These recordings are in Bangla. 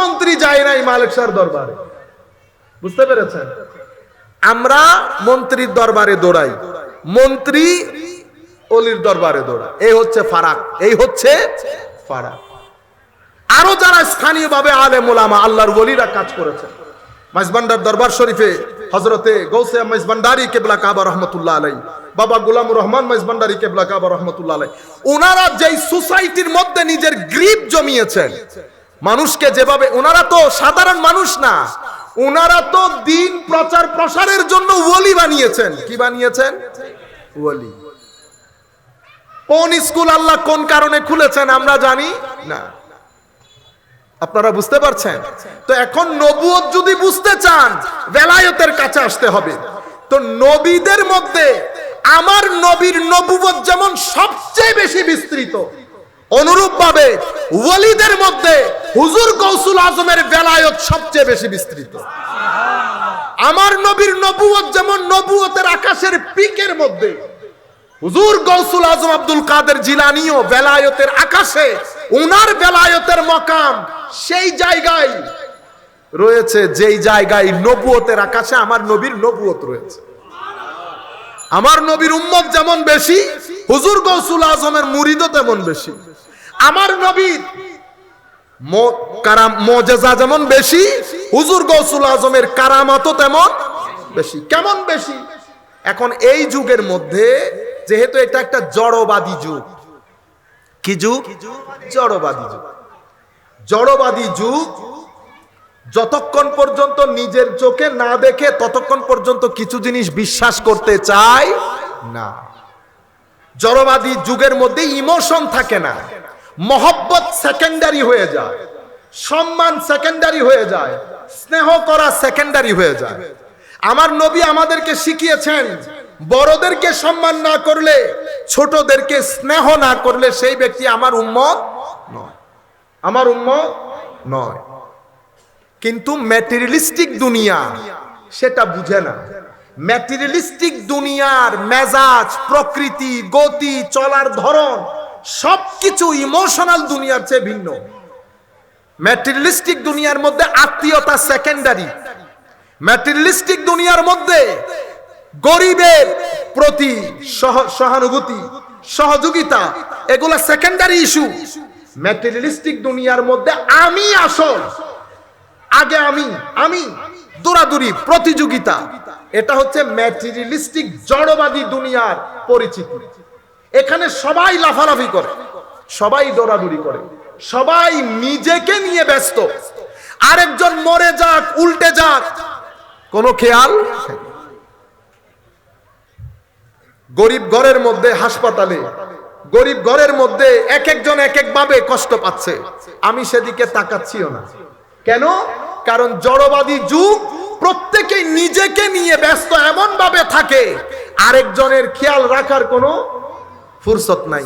মন্ত্রী যায় নাই মালিক শাহর দরবারে। বুঝতে পেরেছেন? আমরা মন্ত্রীর দরবারে দৌড়াই, মন্ত্রী অলির দরবারে দৌড়ায়। এই হচ্ছে ফারাক, এই হচ্ছে ফারাক। আরো যারা স্থানীয়ভাবে আলেম ওলামা আল্লাহর ওলিরা কাজ করেছেন, মাইজভান্ডার দরবার শরীফে হযরতে গৌসে মাইজভান্ডারি কেবলা কাবা রহমাতুল্লাহ আলাইহি, বাবা গোলামুর রহমান মাইজভান্ডারি কেবলা কাবা রহমাতুল্লাহ আলাইহি, ওনারা যেই সোসাইটির মধ্যে নিজের গ্রিপ জমিয়েছেন, মানুষকে যেভাবে, ওনারা তো সাধারণ মানুষ না, ওনারা তো দ্বীন প্রচার প্রসারের জন্য ওলি বানিয়েছেন। কি বানিয়েছেন? ওলি। কোন স্কুল আল্লাহ কোন কারণে খুলেছেন আমরা জানি না। আপনারা বুঝতে পারছেন? তো এখন নবুয়ত যদি বুঝতে চান, বেলায়েতের কাছে আসতে হবে। তো নবীদের মধ্যে আমার নবীর নবুয়ত যেমন সবচেয়ে বেশি বিস্তৃত, অনুরূপভাবে ওলিদের মধ্যে হুজুর গৌসুল আজমের বেলায়েত সবচেয়ে বেশি বিস্তৃত। আমার নবীর নবুয়ত যেমন নবুয়তের আকাশের পিকের মধ্যে, হুজুর গৌসুল আজম আব্দুল কাদের জিলানীও বেলায়েতের আকাশে, উনার বেলায়েতের মকাম সেই জায়গায় রয়েছে যেই জায়গায় নবুয়তের আকাশে আমার নবীর নবুয়ত রয়েছে। আমার নবীর উম্মত যেমন বেশি, হুজুর গৌসুল আজমের মুরিদও তেমন বেশি। আমার নবীর মুজিজা যেমন বেশি, হুজুর গৌসুল আজমের কারামাতও তেমন বেশি। কেমন বেশি? এখন এই যুগের মধ্যে যেহেতু এটা একটা জড়বাদী যুগ, কি যুগ? জড়বাদী যুগ। জড়বাদী যুগ, যতক্ষণ পর্যন্ত নিজের চোখে না দেখে ততক্ষণ পর্যন্ত কিছু জিনিস বিশ্বাস করতে চায় না। জড়বাদী যুগের মধ্যে ইমোশন থাকে না, মহব্বত সেকেন্ডারি হয়ে যায়, সম্মান সেকেন্ডারি হয়ে যায়, স্নেহ করা সেকেন্ডারি হয়ে যায়। আমার নবী আমাদেরকে শিখিয়েছেন, বড়দেরকে সম্মান না করলে, ছোটদেরকে স্নেহ না করলে সেই ব্যক্তি আমার উম্মত নয়, আমার উম্মত নয়। কিন্তু ম্যাটেরিয়ালিস্টিক দুনিয়া সেটা বুঝে না। ম্যাটেরিয়ালিস্টিক দুনিয়ার মেজাজ, প্রকৃতি, গতি, চলার ধরন সবকিছু ইমোশনাল দুনিয়ার চেয়ে ভিন্ন। ম্যাটেরিয়ালিস্টিক দুনিয়ার মধ্যে আত্মীয়তা সেকেন্ডারি। ম্যাটেরিয়ালিস্টিক দুনিয়ার মধ্যে গরিবের প্রতি সহানুভূতি, সহযোগিতা, এগুলা সেকেন্ডারি ইস্যু। ম্যাটেরিয়ালিস্টিক দুনিয়ার মধ্যে আমি আসল, আগে আমি দৌড়াদৌড়ি, প্রতিযোগিতা, এটা হচ্ছে ম্যাটেরিয়ালিস্টিক জড়বাদী দুনিয়ার পরিচিতি। এখানে সবাই লাফালাফি করে, সবাই দৌড়াদৌড়ি করে, সবাই নিজেকে নিয়ে ব্যস্ত, আরেকজন মরে যাক, উল্টে যাক, কোনো খেয়াল। গরিব ঘরের মধ্যে হাসপাতালে, গরিব ঘরের মধ্যে এক একজন এক এক ভাবে কষ্ট পাচ্ছে, আমি সেদিকে তাকাচ্ছিও না। কেন? কারণ জড়বাদী যুগ, প্রত্যেকেই নিজেকে নিয়ে ব্যস্ত এমন ভাবে থাকে, আরেকজনের খেয়াল রাখার কোনো ফুরসত নাই।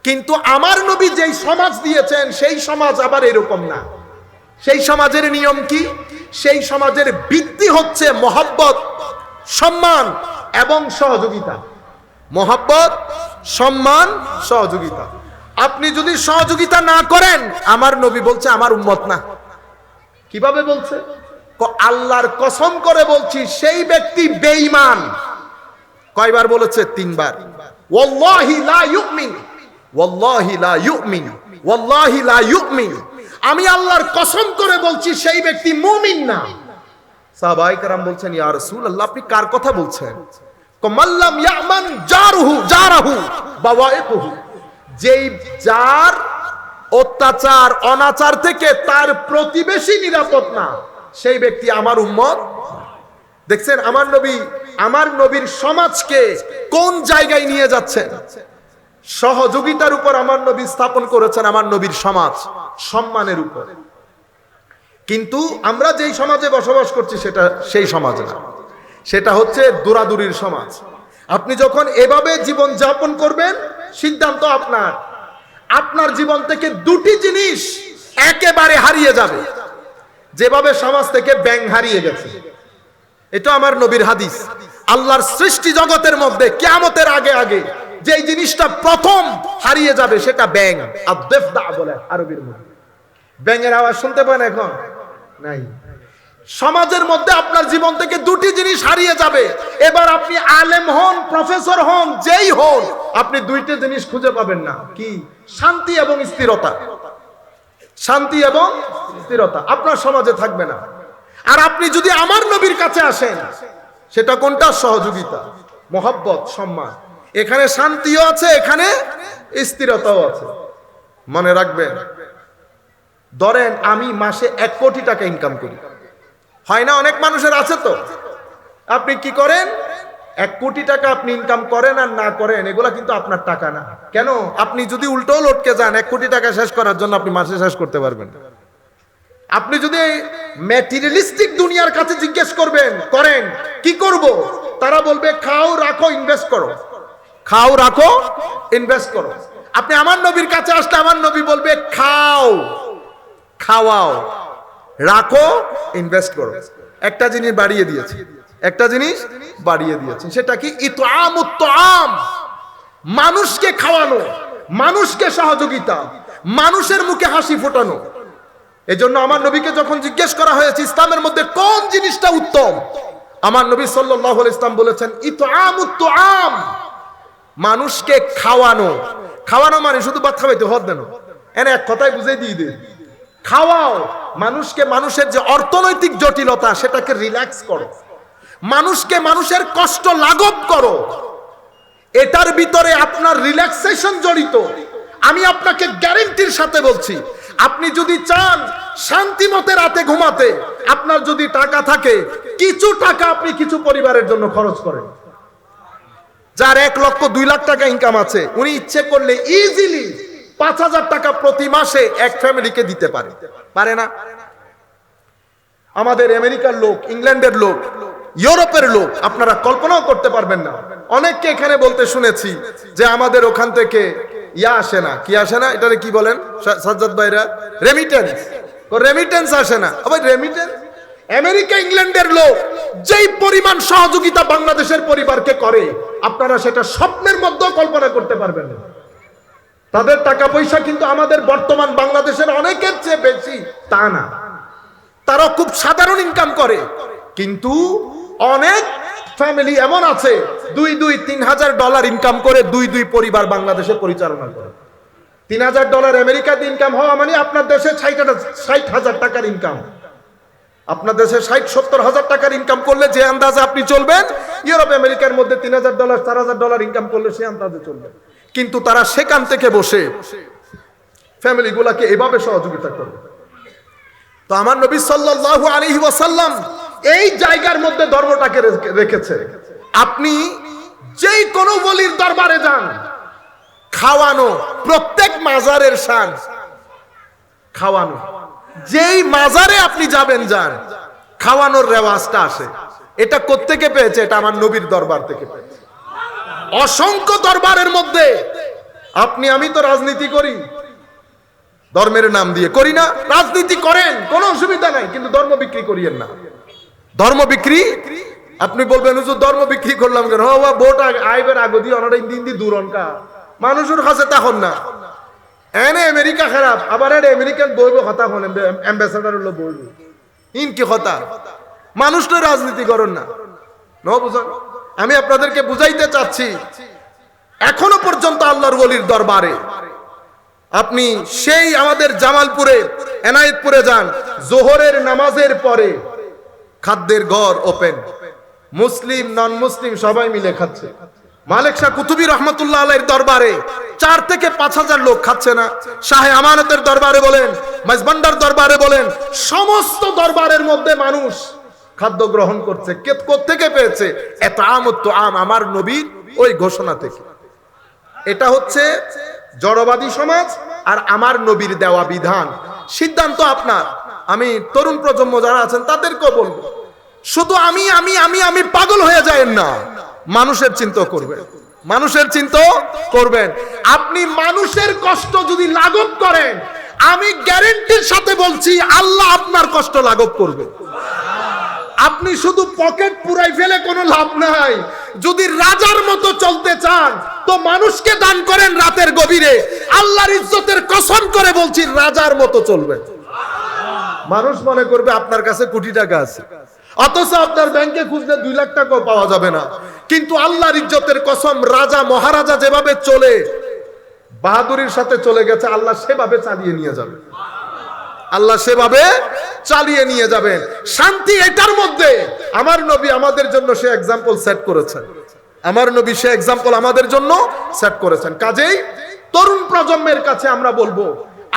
কিন্তু আমার নবী যেই সমাজ দিয়েছেন সেই সমাজ আবার এরকম না। সেই সমাজের নিয়ম কি? সেই সমাজের ভিত্তি হচ্ছে মহব্বত, সম্মান এবং সহযোগিতা। মহব্বত, সম্মান, সহযোগিতা। আপনি যদি সহযোগিতা না করেন, আমার নবী বলছে আমার উম্মত না। কিভাবে বলছে? আল্লাহর কসম করে বলছি সেই ব্যক্তি বেঈমান। কয়বার বলেছে? 3 বার। ওয়াল্লাহি লা ইউমিন, ওয়াল্লাহি লা ইউমিন, ওয়াল্লাহি লা ইউমিন। আমি আল্লাহর কসম করে বলছি সেই ব্যক্তি মুমিন না। সাহাবায়ে কেরাম বলছেন, ইয়া রাসূলুল্লাহ, আপনি কার কথা বলছেন? মাল্লাম ইয়ামান জারাহু বাওয়াইকুহু, যেই যার অত্যাচার অনাচার থেকে তার প্রতিবেশী নিরাপদ না, সেই ব্যক্তি আমার উম্মত। দেখছেন আমার নবীর সমাজকে কোন জায়গায় নিয়ে যাচ্ছেন? সহযোগিতার উপর আমার নবী স্থাপন করেছেন আমার নবীর সমাজ, সম্মানের উপর। কিন্তু আমরা যেই সমাজে বসবাস করছি সেটা সেই সমাজ না, সেটা হচ্ছে দৌড়াদৌড়ির সমাজ। আপনি যখন এভাবে জীবন যাপন করবেন, সিদ্ধান্ত আপনার। আপনার জীবন থেকে 2টি জিনিস একেবারে হারিয়ে যাবে, যেভাবে সমাজ থেকে ব্যাঙ হারিয়ে গেছে। এটা আমার নবীর হাদিস। আল্লাহর সৃষ্টি জগতের মধ্যে কিয়ামতের আগে আগে যেই জিনিসটা প্রথম হারিয়ে যাবে সেটা ব্যাঙ, আদ-দিফদা বলে আরবির মধ্যে। ব্যাঙের আওয়াজ শুনতে পান এখন? নাই। সমাজের মধ্যে আপনার জীবন থেকে দুটি জিনিস হারিয়ে যাবে। এবার আপনি আলেম হন, প্রফেসর হন, যেই হন, আপনি দুইটা জিনিস খুঁজে পাবেন না। কি? শান্তি এবং স্থিরতা। শান্তি এবং স্থিরতা আপনার সমাজে থাকবে না। আর আপনি যদি আমার নবীর কাছে আসেন, সেটা কোনটা? সহযোগিতা, মহব্বত, সম্মান। এখানে শান্তিও আছে, এখানে স্থিরতাও আছে। মনে রাখবেন, ধরেন আমি মাসে 1 কোটি টাকা ইনকাম করি, হয় না? অনেক মানুষের আছে তো। আপনি কি করেন? 1 কোটি টাকা আপনি ইনকাম করেন আর না করেন, এগুলা কিন্তু আপনার টাকা না। কেন? আপনি যদি উল্টো লটকে যান 1 কোটি টাকা শেষ করার জন্য, আপনি মাসে শেষ করতে পারবেন না। আপনি যদি ম্যাটেরিয়ালিস্টিক দুনিয়ার কাছে জিজ্ঞেস করেন কি করব, তারা বলবে খাও, রাখো, ইনভেস্ট করো। খাও, রাখো, ইনভেস্ট করো। আপনি আমার নবীর কাছে আসলে আমার নবী বলবে খাও, খাওয়াও, রাখো, ইনভেস্ট করো। একটা জিনিস বাড়িয়ে দিয়েছি, একটা জিনিস বাড়িয়ে দিয়েছি, সেটা কি? ইতআমুত তাআম, মানুষকে খাওয়ানো, মানুষকে সহযোগিতা, মানুষের মুখে হাসি ফোটানো। এজন্য আমার নবীকে যখন জিজ্ঞেস করা হয়েছে ইসলামের মধ্যে কোন জিনিসটা উত্তম, আমার নবী সাল্লাল্লাহু আলাইহি ওয়াসাল্লাম বলেছেন ইতআমুত তাআম, মানুষকে খাওয়ানো। খাওয়ানো মানে শুধু ভাত খাওয়াইতে হদ দেন, এনে এক কথায় বুঝাই দিয়ে দে। খাওয়াও মানুষকে, মানুষের যে অর্থনৈতিক জটিলতা সেটাকে রিল্যাক্স করো, মানুষকে মানুষের কষ্ট লাঘব করো। এটার ভিতরে আপনার রিল্যাক্সেশন জড়িত। আমি আপনাকে গ্যারান্টির সাথে বলছি, আপনি যদি চান শান্তি মতে রাতে ঘুমাতে, আপনার যদি টাকা থাকে, কিছু টাকা আপনি কিছু পরিবারের জন্য খরচ করেন। যার 1 লক্ষ 2 লাখ টাকা ইনকাম আছে, উনি ইচ্ছে করলে ইজিলি 5,000 টাকা প্রতি মাসে এক ফ্যামিলিকে দিতে পারে, পারে না? আমাদের আমেরিকার লোক, ইংল্যান্ডের লোক, ইউরোপের লোক, আপনারা কল্পনাও করতে পারবেন না। অনেককে এখানে বলতে শুনেছি যে আমাদের ওখান থেকে ইয়া আসে না। কি আসে না? এটারে কি বলেন সাজ্জাদ ভাইরা? রেমিটেন্স। রেমিটেন্স আসে না। আবার রেমিটেন্স? আমেরিকা, ইংল্যান্ডের লোক যেই পরিমাণ সহযোগিতা বাংলাদেশের পরিবারকে করে, আপনারা সেটা স্বপ্নের মধ্যেও কল্পনা করতে পারবেন না। তাদের টাকা পয়সা কিন্তু আমাদের বর্তমান বাংলাদেশের অনেকের চেয়ে বেশি তা না। তারা খুব সাধারণ ইনকাম করে, কিন্তু অনেক ফ্যামিলি এমন আছে 2-3 হাজার ডলার ইনকাম করে 2 পরিবার বাংলাদেশে পরিচালনা করে। $3,000 আমেরিকাতে ইনকাম হওয়া মানে আপনার দেশে 60,000 টাকার ইনকাম। আপনার দেশে 60-70 হাজার টাকার ইনকাম করলে যে আন্দাজে আপনি চলবেন, ইউরোপ আমেরিকার মধ্যে $3,000 $4,000 ইনকাম করলে সে আন্দাজে চলবে। কিন্তু তারা সেখান থেকে বসে ফ্যামিলি গুলাকে এভাবে সহযোগিতা করবে। তো আমার নবী সাল্লাল্লাহু আলাইহি ওয়াসাল্লাম এই জায়গার মধ্যে ধর্মটাকে রেখেছে। আপনি যেই কোনো ওলির দরবারে যান, খাওয়ানো, প্রত্যেক মাজারের শান খাওয়ানো। যেই মাজারে আপনি যাবেন, যান, খাওয়ানোর রেওয়াজটা আসে। এটা কোত্থেকে পেয়েছে? এটা আমার নবীর দরবার থেকে পেয়েছে। অসংখ্য দরবারের মধ্যে আমি তো রাজনীতি করি, ধর্মের নাম দিয়ে করি না। রাজনীতি করেন, কোনো অসুবিধা নাই, কিন্তু ধর্ম বিক্রি করিয়েন না। ধর্ম বিক্রি, আপনি বলবেন হুজুর ধর্ম বিক্রি করলাম কেন? ভোট আইবের আগে দিয়ে অনারা ইন্দি দূরনকা মানুষের কাছে তখন না। এনে আমেরিকা খারাপ, আবার আমেরিকান বইব কথা হলেন, অ্যাম্বাসেডার হলো বইব, ইন কি কথা? মানুষ তো রাজনীতি করেন না। বুঝুন, আমি আপনাদেরকে বুঝাইতে চাচ্ছি, এখনো পর্যন্ত আল্লাহর ওলির দরবারে আপনি সেই আমাদের জামালপুরে, এনায়েতপুরে যান, জোহরের নামাজের পরে খাদ্যের ঘর ওপেন, মুসলিম নন মুসলিম সবাই মিলে খাচ্ছে। মালিক শাহ কুতুবী রহমতুল্লাহ আলাইহির দরবারে 4 থেকে 5 হাজার লোক খাচ্ছে না? শাহে আমানতের দরবারে বলেন, মাইজবান্ডার দরবারে বলেন, সমস্ত দরবারের মধ্যে মানুষ খাদ্য গ্রহণ করছে। কোত্থেকে পেয়েছে? ইতআমুত তাআম, আমার নবীর ওই ঘোষণা থেকে। এটা হচ্ছে জড়বাদী সমাজ আর আমার নবীর দেওয়া বিধান। সিদ্ধান্ত আপনার। আমি তরুণ প্রজন্ম যারা আছেন তাদেরকেও বলবো, শুধু আমি পাগল হয়ে যায়েন না, মানুষের চিন্তা করবেন, মানুষের চিন্তা করবেন। আপনি মানুষের কষ্ট যদি লাঘব করেন, আমি গ্যারান্টির সাথে বলছি আল্লাহ আপনার কষ্ট লাঘব করবে। আপনি শুধু পকেট পুরাই ফেলে কোনো লাভ নাই। যদি রাজার মতো চলতে চান তো মানুষকে দান করেন রাতের গভীরে। আল্লাহর ইজ্জতের কসম করে বলছি রাজার মতো চলবেন। মানুষ মনে করবে আপনার কাছে কোটি টাকা আছে, অথচ আপনার ব্যাংকে খুঁজলে 2 লাখ টাকাও পাওয়া যাবে না। কিন্তু আল্লাহর ইজ্জতের কসম, রাজা মহারাজা যেভাবে চলে, বাহাদুরির সাথে চলে গেছে, আল্লাহ সেভাবে চালিয়ে নিয়ে যাবে। আল্লাহ সেভাবে চালিয়ে নিয়ে যাবেন। শান্তি এটার মধ্যে। আমার নবী আমাদের জন্য সে এক্সাম্পল সেট করেছেন। আমার নবী সে এক্সাম্পল আমাদের জন্য সেট করেছেন। কাজেই তরুণ প্রজন্মের কাছে আমরা বলবো,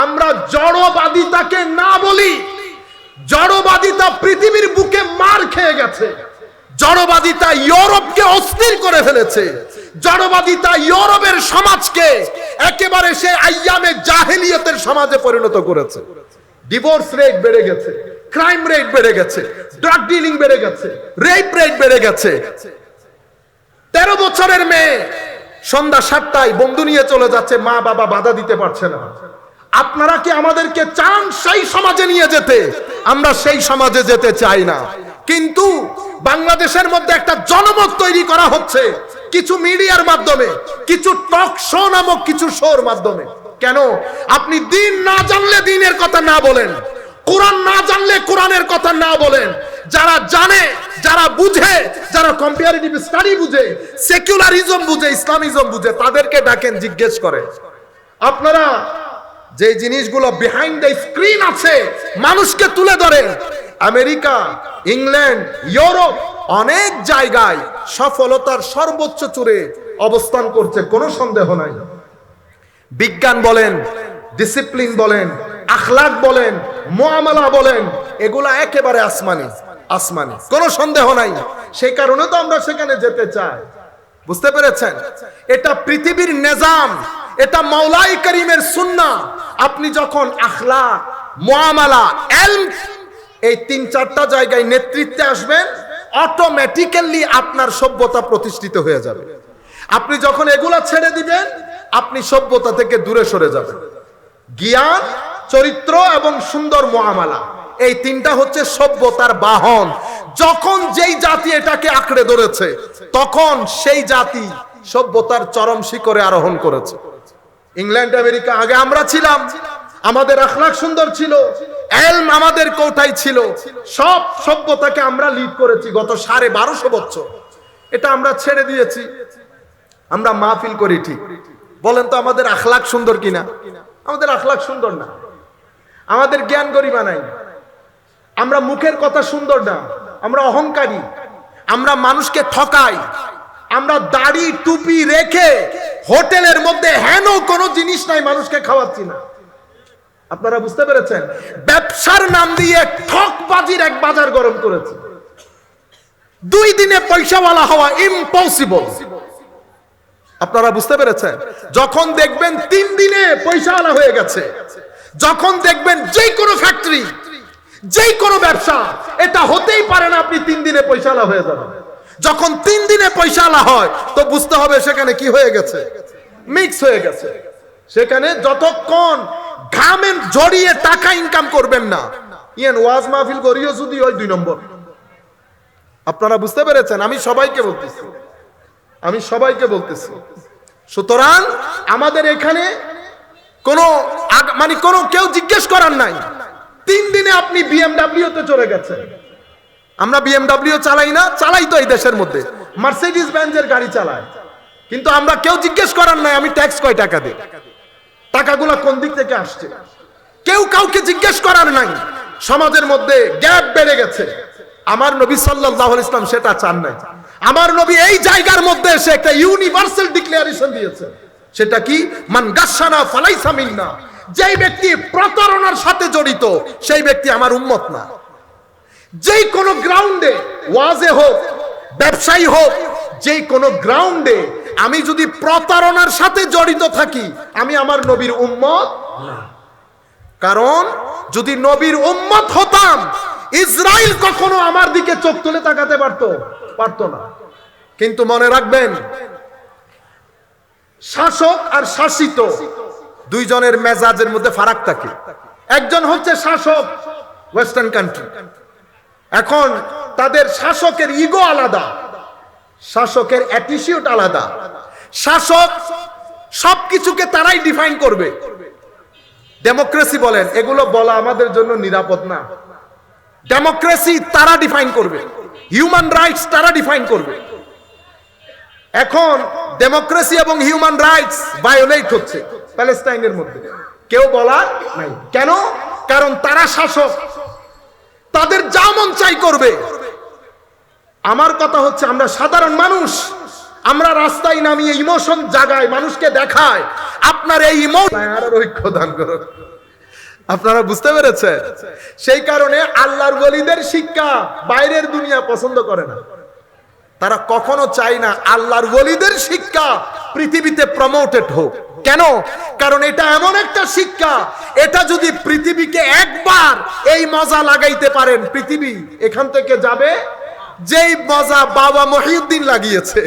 আমরা জড়বাদিতাকে না বলি। জড়বাদিতা পৃথিবীর বুকে মার খেয়ে গেছে। জড়বাদিতা ইউরোপকে অস্থির করে ফেলেছে। জড়বাদিতা ইউরোপের সমাজকে একেবারে সে আইয়ামে জাহেলিয়তের সমাজে পরিণত করেছে। ডিভোর্স রেট বেড়ে গেছে, ক্রাইম রেট বেড়ে গেছে, ড্রাগ ডিলিং বেড়ে গেছে, রেপ রেট বেড়ে গেছে। 13 বছরের মেয়ে সন্ধ্যা 7টায় বন্ধু নিয়ে চলে যাচ্ছে, মা বাবা বাধা দিতে পারছে না। আপনারা কি আমাদেরকে চান সেই সমাজে নিয়ে যেতে? আমরা সেই সমাজে যেতে চাই না। কিন্তু বাংলাদেশের মধ্যে একটা জনমত তৈরি করা হচ্ছে কিছু মিডিয়ার মাধ্যমে, কিছু টক শো নামক কিছু শোর মাধ্যমে। কেন? আপনি দিন না জানলে দিনের কথা না বলেন, কোরআন না জানলে কোরআনের কথা না বলেন। যারা জানে, যারা বুঝে, যারা কম্পারেটিভ স্টাডি বুঝে, সেকুলারিজম বুঝে, ইসলামিজম বুঝে, তাদেরকে ডাকেন, জিজ্ঞেস করেন। আপনারা যে জিনিসগুলো বিহাইন্ড দ্য স্ক্রিন আছে মানুষকে তুলে ধরে। আমেরিকা, ইংল্যান্ড, ইউরোপ অনেক জায়গায় সফলতার সর্বোচ্চ চূড়ে অবস্থান করছে, কোনো সন্দেহ নাই। বিজ্ঞান বলেন, ডিসিপ্লিন বলেন, আখলাক বলেন, মুআমালা বলেন, এগুলা একেবারে আসমানি, আসমানি, কোনো সন্দেহ নাই। সেই কারণে তো আমরা সেখানে যেতে চাই। বুঝতে পেরেছেন? এটা পৃথিবীর নিজাম, এটা মাওলাই করিমের সুন্নাহ। আপনি যখন আখলাক, মুআমালা, ইলম এই 3-4টা জায়গায় নেতৃত্বে আসবেন, অটোমেটিক্যালি আপনার সভ্যতা প্রতিষ্ঠিত হয়ে যাবে। আপনি যখন এগুলা ছেড়ে দিবেন, আপনি সভ্যতা থেকে দূরে সরে যাবেন। জ্ঞান, চরিত্র এবং সুন্দর মুআমালা, এই 3টা হচ্ছে সভ্যতার বাহন। যখন যেই জাতি এটাকে আঁকড়ে ধরেছে, তখন সেই জাতি সভ্যতার চরম শিখরে আরোহণ করেছে। ইংল্যান্ড, আমেরিকা, আগে আমরা ছিলাম, আমাদের আখলাক সুন্দর ছিল, ইলম আমাদের কোঠায় ছিল, সব সভ্যতাকে আমরা লিড করেছি গত 1250 বছর। এটা আমরা ছেড়ে দিয়েছি। আমরা মাহফিল করি ঠিক, বলেন তো আমাদের আখলাক সুন্দর কিনা? আমাদের আখলাক সুন্দর না। আমাদের জ্ঞান গরিমা নাই। আমরা মুখের কথা সুন্দর না, আমরা অহংকারী, আমরা মানুষকে ঠকাই। আমরা দাড়ি টুপি রেখে হোটেলের মধ্যে হেন কোনো জিনিস নাই মানুষকে খাওয়াচ্ছি না। আপনারা বুঝতে পেরেছেন? ব্যবসার নাম দিয়ে ঠকবাজির এক বাজার গরম করেছে। 2 দিনে পয়সাওয়ালা হওয়া ইম্পসিবল। আপনারা বুঝতে পেরেছেন? যখন দেখবেন 3 দিনে পয়সাওয়ালা হয়ে গেছে, যখন দেখবেন যে কোনো ফ্যাক্টরি, যে কোনো ব্যবসা, এটা হতেই পারে না আপনি 3 দিনে পয়সাওয়ালা হয়ে যাবেন। যখন 3 দিনে পয়সাওয়ালা হয়, তো বুঝতে হবে সেখানে কি হয়ে গেছে, মিক্স হয়ে গেছে। সেখানে যতক্ষণ ঘামে জড়িয়ে টাকা ইনকাম করবেন না, ইয়ান ওয়াজ মাহফিল করিও যদি হয় 2 নম্বর। আপনারা বুঝতে পেরেছেন? আমি সবাইকে বলতেছি, আমি সবাইকে বলতেছি। সুতরাং আমাদের এখানে কোনো মানে কোনো কেউ জিজ্ঞেস করার নাই। 3 দিনে আপনি BMW তে চলে গেছেন। আমরা BMW চালাই না, চালাই তো এই দেশের মধ্যে মার্সিডিজ বেঞ্জের গাড়ি চালায়, কিন্তু আমরা কেউ জিজ্ঞেস করার নাই আমি ট্যাক্স কয় টাকা দিই, টাকাগুলো কোন দিক থেকে আসছে, কেউ কাউকে জিজ্ঞেস করার নাই। সমাজের মধ্যে গ্যাপ বেড়ে গেছে। আমার নবী সাল্লাল্লাহু আলাইহি ওয়াসাল্লাম সেটা চান নাই। আমার নবী এই জায়গার মধ্যে এসে একটা ইউনিভার্সাল ডিক্লারেশন দিয়েছে। সেটা কি? মান গাশশানা ফালাইসা মিন্না। যেই ব্যক্তি প্রতারণার সাথে জড়িত, সেই ব্যক্তি আমার উম্মত না। যেই কোনো গ্রাউন্ডে, ওয়াজে হোক, ব্যবসায়ী হোক, যেই কোনো গ্রাউন্ডে আমি যদি প্রতারণার সাথে জড়িত থাকি, আমি আমার নবীর উম্মত না। কারণ যদি নবীর উম্মত হতাম, ইসরাইল কখনো আমার দিকে চোখ তুলে তাকাতে পারতো না। কিন্তু মনে রাখবেন, শাসক আর শাসিত দুইজনের মেজাজের মধ্যে ফারাক থাকে। একজন হচ্ছে শাসক, ওয়েস্টার্ন কান্ট্রি, এখন তাদের শাসকের ইগো আলাদা, শাসকের অ্যাটিটিউড আলাদা। শাসক সবকিছুকে তারাই ডিফাইন করবে, ডেমোক্রেসি বলেন, এগুলো বলা আমাদের জন্য নিরাপদ না। ডেমোক্রেসি তারা ডিফাইন করবে, হিউম্যান রাইটস তারা ডিফাইন করবে। এখন ডেমোক্রেসি এবং হিউম্যান রাইটস ভায়োলেট হচ্ছে প্যালেস্টাইনের মধ্যে, কেউ বলার নাই। কেন? কারণ তারা শাসক, তাদের যা মন চাই করবে। আমার কথা হচ্ছে, আমরা সাধারণ মানুষ, আমরা রাস্তায় নামিয়ে ইমোশন জাগায়, মানুষকে দেখায় আপনার এই ইমোশন ঐক্য দান করো। আপনারা বুঝতে পেরেছেন? সেই কারণে আল্লাহর ওয়ালিদের শিক্ষা বাইরের দুনিয়া পছন্দ করে না। তারা কখনো চায় না আল্লাহর ওয়ালিদের শিক্ষা পৃথিবীতে প্রমোটেড হোক। কেন? কারণ এটা এমন একটা শিক্ষা, এটা যদি পৃথিবীকে একবার এই মজা লাগাইতে পারেন, পৃথিবী এখান থেকে যাবে যেই মজা বাবা মহিউদ্দিন লাগিয়েছে।